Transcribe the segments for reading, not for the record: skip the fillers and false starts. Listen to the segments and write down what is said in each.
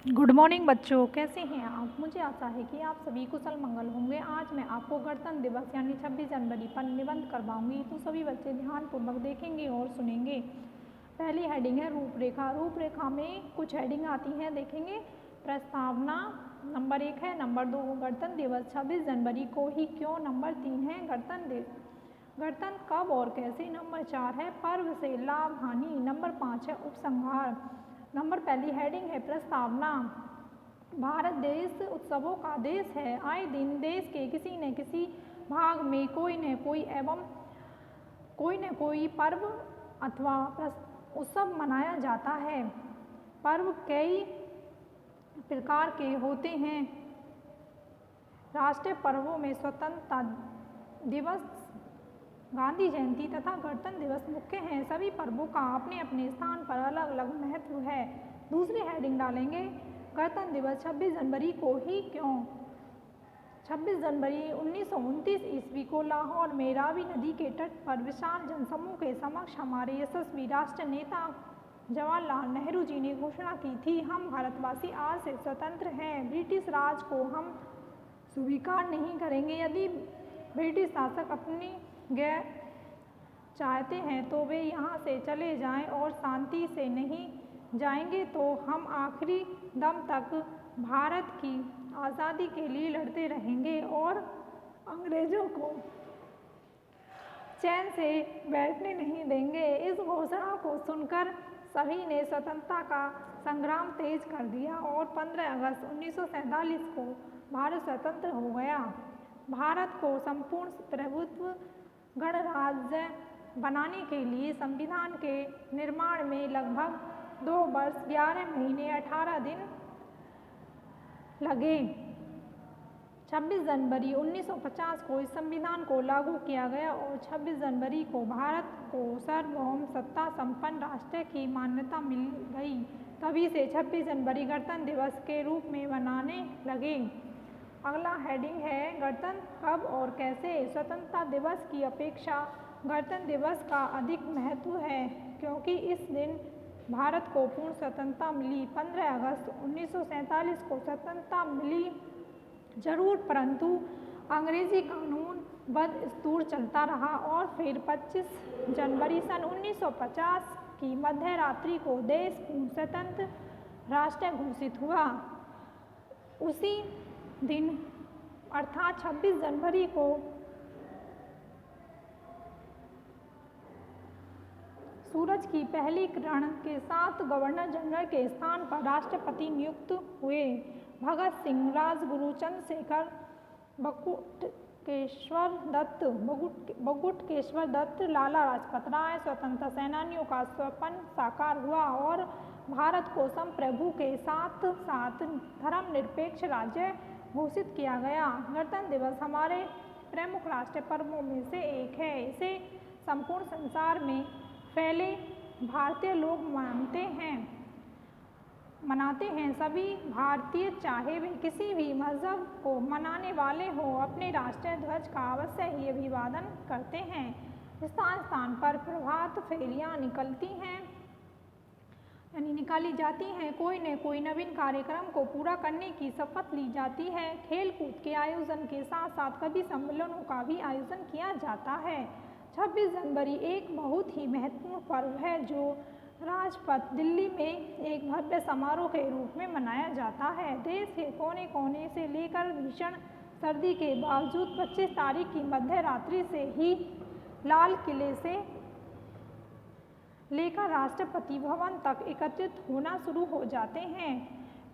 Good morning बच्चों, कैसे हैं आप। मुझे आशा है कि आप सभी कुशल मंगल होंगे। आज मैं आपको गणतंत्र दिवस यानी 26 जनवरी पर निबंध करवाऊंगी, तो सभी बच्चे ध्यानपूर्वक देखेंगे और सुनेंगे। पहली हेडिंग है रूपरेखा। रूपरेखा में कुछ हेडिंग आती हैं, देखेंगे। प्रस्तावना नंबर 1 है। नंबर 2 गणतंत्र दिवस 26 जनवरी को ही क्यों। नंबर 3 है गणतंत्र कब और कैसे। नंबर 4 है पर्व से लाभ हानि। नंबर 5 है उपसंहार। नंबर पहली हेडिंग है प्रस्तावना। भारत देश उत्सवों का देश है। आए दिन देश के किसी न किसी भाग में कोई न कोई पर्व अथवा उत्सव मनाया जाता है। पर्व कई प्रकार के होते हैं। राष्ट्रीय पर्वों में स्वतंत्रता दिवस, गांधी जयंती तथा गणतंत्र दिवस मुख्य हैं। सभी पर्वों का अपने अपने स्थान पर अलग अलग महत्व है। दूसरी हेडिंग डालेंगे गणतंत्र दिवस 26 जनवरी को ही क्यों। 26 जनवरी 1929 ईस्वी को लाहौर में रावी नदी के तट पर विशाल जनसमूह के समक्ष हमारे यशस्वी राष्ट्र नेता जवाहरलाल नेहरू जी ने घोषणा की थी, हम भारतवासी आज से स्वतंत्र हैं। ब्रिटिश राज को हम स्वीकार नहीं करेंगे। यदि ब्रिटिश शासक अपनी गैर चाहते हैं तो वे यहाँ से चले जाएं और शांति से नहीं जाएंगे तो हम आखिरी दम तक भारत की आज़ादी के लिए लड़ते रहेंगे और अंग्रेज़ों को चैन से बैठने नहीं देंगे। इस घोषणा को सुनकर सभी ने स्वतंत्रता का संग्राम तेज कर दिया और 15 अगस्त 1947 को भारत स्वतंत्र हो गया। भारत को संपूर्ण प्रभुत्व गणराज्य बनाने के लिए संविधान के निर्माण में लगभग 2 वर्ष 11 महीने 18 दिन लगे। 26 जनवरी 1950 को इस संविधान को लागू किया गया और 26 जनवरी को भारत को सार्वभौम सत्ता संपन्न राष्ट्र की मान्यता मिल गई। तभी से 26 जनवरी गणतंत्र दिवस के रूप में मनाने लगे। अगला हेडिंग है गणतंत्र कब और कैसे। स्वतंत्रता दिवस की अपेक्षा गणतंत्र दिवस का अधिक महत्व है, क्योंकि इस दिन भारत को पूर्ण स्वतंत्रता मिली। 15 अगस्त 1947 को स्वतंत्रता मिली जरूर, परंतु अंग्रेजी कानून बदस्तूर चलता रहा और फिर 25 जनवरी सन 1950 की मध्य रात्रि को देश पूर्ण स्वतंत्र राष्ट्र घोषित हुआ। उसी दिन अर्थात 26 जनवरी को सूरज की पहली किरण के साथ गवर्नर जनरल के स्थान पर राष्ट्रपति नियुक्त हुए। भगत सिंह, राजगुरु, चंद्रशेखर, बटुकेश्वर दत्त, लाला लाजपत राय, स्वतंत्रता सेनानियों का स्वप्न साकार हुआ और भारत को संप्रभु के साथ साथ धर्मनिरपेक्ष राज्य घोषित किया गया। गणतंत्र दिवस हमारे प्रमुख राष्ट्रीय पर्वों में से एक है। इसे संपूर्ण संसार में फैले भारतीय लोग मनाते हैं। सभी भारतीय, चाहे वे किसी भी मजहब को मनाने वाले हों, अपने राष्ट्रीय ध्वज का अवश्य ही अभिवादन करते हैं। स्थान स्थान पर प्रभात फेरियां निकाली जाती हैं। कोई न कोई नवीन कार्यक्रम को पूरा करने की शपथ ली जाती है। खेल कूद के आयोजन के साथ साथ कभी सम्मेलनों का भी आयोजन किया जाता है। 26 जनवरी एक बहुत ही महत्वपूर्ण पर्व है जो राजपथ दिल्ली में एक भव्य समारोह के रूप में मनाया जाता है। देश के कोने कोने से लेकर भीषण सर्दी के बावजूद 25 तारीख की मध्य रात्रि से ही लाल किले से लेकर राष्ट्रपति भवन तक एकत्रित होना शुरू हो जाते हैं।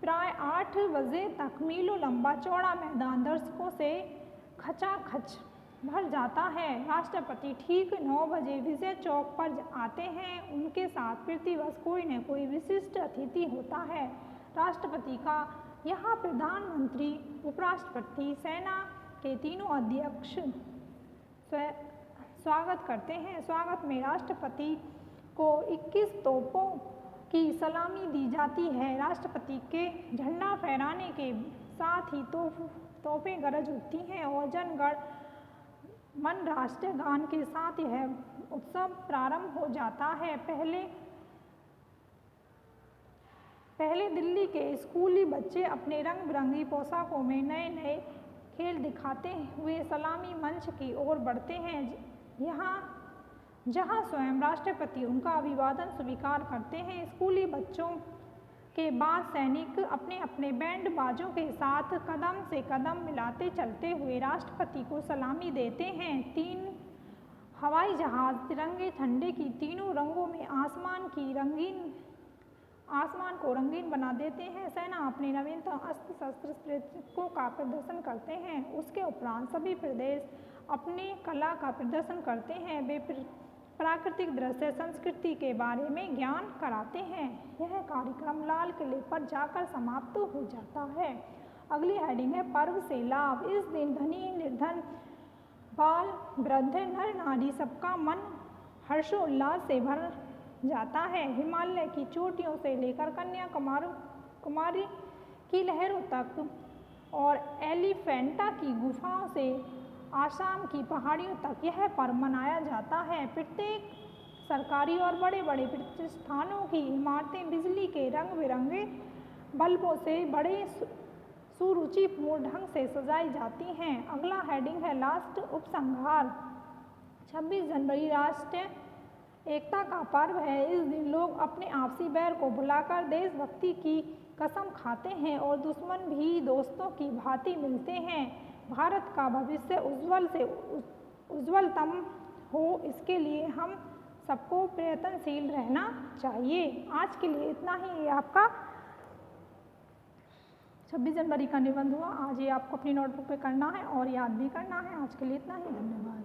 प्राय 8 बजे तक मीलों लंबा चौड़ा मैदान दर्शकों से खचाखच भर जाता है। राष्ट्रपति ठीक 9 बजे विजय चौक पर आते हैं। उनके साथ प्रतिवर्ष कोई न कोई विशिष्ट अतिथि होता है। राष्ट्रपति का यहाँ प्रधानमंत्री, उपराष्ट्रपति, सेना के तीनों अध्यक्ष स्वागत करते हैं। स्वागत में राष्ट्रपति को 21 तोपों की सलामी दी जाती है। राष्ट्रपति के झंडा फहराने के साथ ही तोपें गरज उठती हैं और जनगण मन राष्ट्रीय गान के साथ यह उत्सव प्रारंभ हो जाता है। पहले पहले दिल्ली के स्कूली बच्चे अपने रंग बिरंगी पोशाकों में नए नए खेल दिखाते हुए सलामी मंच की ओर बढ़ते हैं, जहां स्वयं राष्ट्रपति उनका अभिवादन स्वीकार करते हैं। स्कूली बच्चों के बाद सैनिक अपने अपने बैंड बाजों के साथ कदम से कदम मिलाते चलते हुए राष्ट्रपति को सलामी देते हैं। 3 हवाई जहाज तिरंगे झंडे की तीनों रंगों में आसमान को रंगीन बना देते हैं। सेना अपने नवीनतम अस्त्र शस्त्र प्रतीकों का प्रदर्शन करते हैं। उसके उपरांत सभी प्रदेश अपनी कला का प्रदर्शन करते हैं। वे प्राकृतिक दृश्य संस्कृति के बारे में ज्ञान कराते हैं। यह कार्यक्रम लाल किले पर जाकर समाप्त हो जाता है। अगली हेडिंग है पर्व से लाभ। इस दिन धनी निर्धन बाल वृद्ध नर नारी सबका मन हर्षोल्लास से भर जाता है। हिमालय की चोटियों से लेकर कन्याकुमारी की लहरों तक और एलिफेंटा की गुफाओं से आसाम की पहाड़ियों तक यह पर्व मनाया जाता है। प्रत्येक सरकारी और बड़े बड़े प्रतिष्ठानों की इमारतें बिजली के रंग बिरंगे बल्बों से बड़े सुरुचिपूर्ण ढंग से सजाई जाती हैं। अगला हेडिंग है लास्ट उपसंहार। 26 जनवरी राष्ट्रीय एकता का पर्व है। इस दिन लोग अपने आपसी बैर को भुलाकर देशभक्ति की कसम खाते हैं और दुश्मन भी दोस्तों की भांति मिलते हैं। भारत का भविष्य उज्जवल से उज्जवलतम हो, इसके लिए हम सबको प्रयत्नशील रहना चाहिए। आज के लिए इतना ही। ये आपका 26 जनवरी का निबंध हुआ। आज ये आपको अपनी नोटबुक पे करना है और याद भी करना है। आज के लिए इतना ही। धन्यवाद।